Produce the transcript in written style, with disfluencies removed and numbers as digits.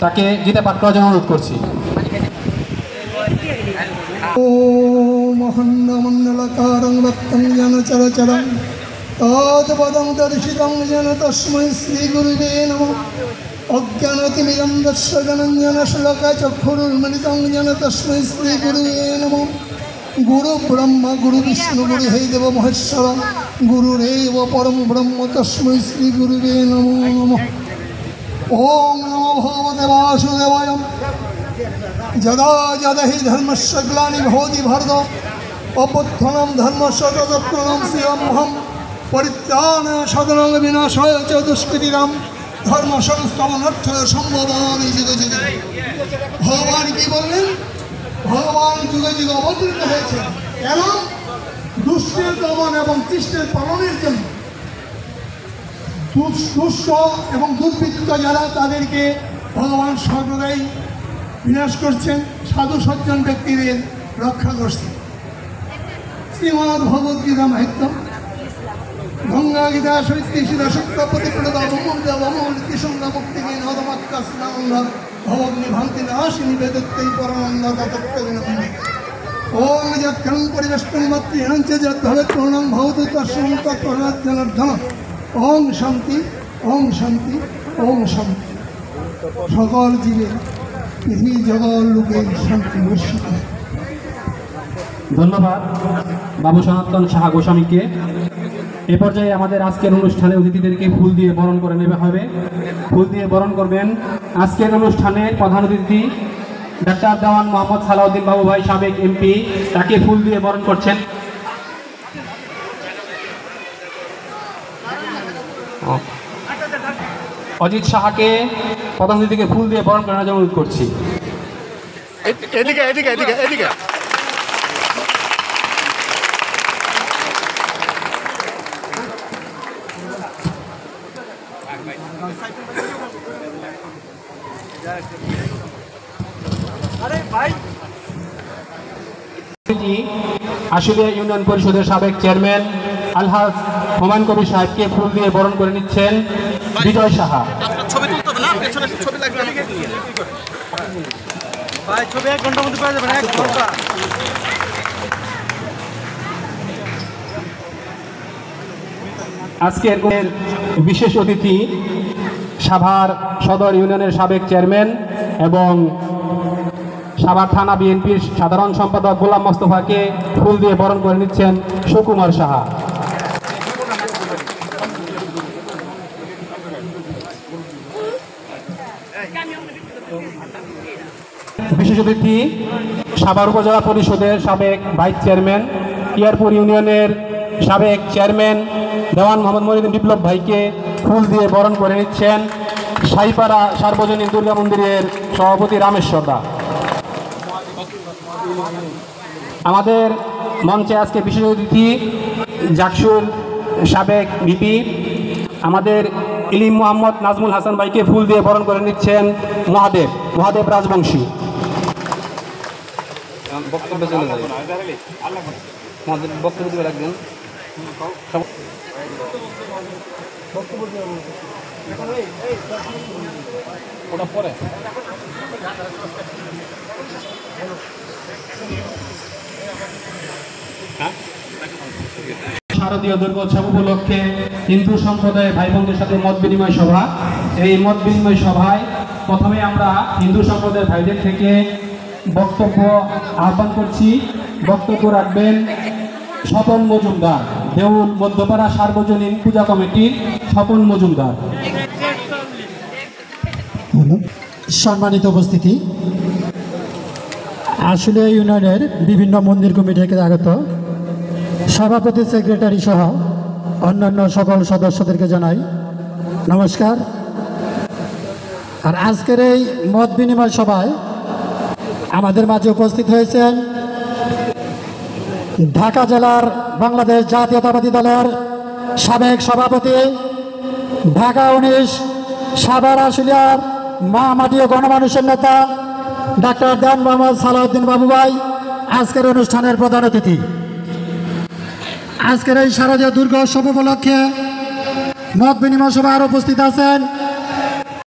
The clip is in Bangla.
তাকে গীতা পাঠ করার জন্য অনুরোধ করছি। মহন্নমণ্ডলকারং ভক্তং যেন চরচরং তৎপদং দর্শিতং যেন তস্मै শ্রীগুরুবে নমঃ। অজ্ঞানতিমিরন্ধস্য জ্ঞানাঞ্জন শ্লোকচক্ষুरुन्मिलितं যেন তস্मै শ্রীগুরুবে নমঃ। গুরু ব্রহ্মা গুরু বিষ্ণু গুরু হে দেব মহেশ্বর গুরুরেব পরম ব্রহ্ম তস্मै শ্রীগুরুবে নমো নমঃ। ওম নমো ভগবতে বাসুদেবায়। যদা যদা হি ধর্মস্য গ্লানি ভবতি ভারত অভ্যুত্থাनं ধর্মস্য তদাত্মनं শ্রীরামহং পরিত্রাণায় সাধনাং বিনাশায় চ দুষ্কৃতিনাং ধর্ম সংস্থাপনার্থায় সম্ভবামি যুগে যুগে। ভগবান কি বললেন? ভগবান যুগে যুগে অবতীর্ণ হয়েছে কেন? দুষ্টের দমন এবং শিষ্টের পালনের জন্য। দুষ্ট এবং দুর্বৃত্ত যারা তাদেরকে ভগবান সর্বদাই বিনাশ করছেন, সাধু সজ্জন ব্যক্তিদের রক্ষা করছেন। শ্রীমদ্ ভগবদ্গীতা মাহিত্য গঙ্গা গীতা সৈত্রী শিরা সত্য প্রতিপ্রদা ভমূর্জা ভমূর্তি সংজ্ঞা মুক্তি নদমাক্কা স্নানন্দ ভবগ্নি ভান্তি নাশিনী বেদত্তৈ পরমানন্দ তত্ত্ববিনন্দ। ওম যৎক্ষং পরিবেষ্টং মাতৃহং চ যদ্ভবেৎ পূর্ণং ভবতু তস্যং তৎপ্রণাজ্জনার্ধন। ওম শান্তি ওম শান্তি ওম শান্তি। সকল জীবের পৃথিবী জগৎ লোকের শান্তি বর্ষিত। ধন্যবাদ বাবু সনাতন সাহা গোস্বামীকে। এ পর্যায়ে আমাদের আজকের অনুষ্ঠানে অতিথিদেরকে ফুল দিয়ে বরণ করে নেওয়া হবে। ফুল দিয়ে বরণ করবেন আজকের অনুষ্ঠানের প্রধান অতিথি ডাক্তার দেওয়ান মোহাম্মদ সালাউদ্দিন বাবু ভাই, সাবেক এমপি, তাকে ফুল দিয়ে বরণ করছেন। অজিত সাহাকে প্রধান অতিথিকে ফুল দিয়ে বরণ করার জন্য অনুরোধ করছি। এদিকে এদিকে এদিকে এদিকে আশুলিয়া ইউনিয়ন পরিষদের সাবেক চেয়ারম্যান আলহাজ হুমায়ুন কবির সাহেবকে ফুল দিয়ে বরণ করে নিচ্ছেন বিজয় সাহা। আজকের বিশেষ অতিথি সাভার সদর ইউনিয়নের সাবেক চেয়ারম্যান এবং সাভার থানা বিএনপির সাধারণ সম্পাদক গোলাম মোস্তফাকে ফুল দিয়ে বরণ করে নিচ্ছেন সুকুমার সাহা। বিশেষ অতিথি সাভার উপজেলা পরিষদের সাবেক ভাইস চেয়ারম্যান, ইয়ারপুর ইউনিয়নের সাবেক চেয়ারম্যান দেওয়ান মোহাম্মদ মহিউদ্দিন বিপ্লব ভাইকে ফুল দিয়ে বরণ করে নিচ্ছেন সাইপাড়া সার্বজনীন দুর্গা মন্দিরের সভাপতি রামেশ্বর দা। আমাদের মঞ্চে আজকে বিশেষ অতিথি জাকসুর সাবেক ভিপি আমাদের ইলিম মোহাম্মদ নাজমুল হাসান ভাইকে ফুল দিয়ে বরণ করে নিচ্ছেন মহাদেব রাজবংশী। বক্তব্য চলে যায়, বক্তব্য দিয়ে রাখবেন। ওটা পরে শারদীয় দুর্গোৎসব উপলক্ষে হিন্দু সম্প্রদায়ের ভাই বোনদের সাথে মত বিনিময় সভা। এই মত বিনিময় সভায় প্রথমে আমরা হিন্দু সম্প্রদায়ের ভাইদের থেকে বক্তব্য আহ্বান করছি। বক্তব্য রাখবেন স্বপন মজুমদার, দেউল মধ্যপাড়া সার্বজনীন পূজা কমিটির স্বপন মজুমদার। সম্মানিত উপস্থিতি, আশুলিয়া ইউনিয়নের বিভিন্ন মন্দির কমিটি থেকে আগত সভাপতি, সেক্রেটারি সহ অন্যান্য সকল সদস্যদেরকে জানাই নমস্কার। আর আজকের এই মত বিনিময় সভায় আমাদের মাঝে উপস্থিত হয়েছেন ঢাকা জেলার বাংলাদেশ জাতীয়তাবাদী দলের সাবেক সভাপতি, ঢাকা 19 সাভার আশুলিয়ার মা মাটি ও গণমানুষের নেতা ডাক্তার দেওয়ান মোহাম্মদ সালাউদ্দিন বাবু ভাই আজকের অনুষ্ঠানের প্রধান অতিথি। আজকের এই শারদীয় দুর্গোৎসব উপলক্ষে মত বিনিময় সভায় উপস্থিত আছেন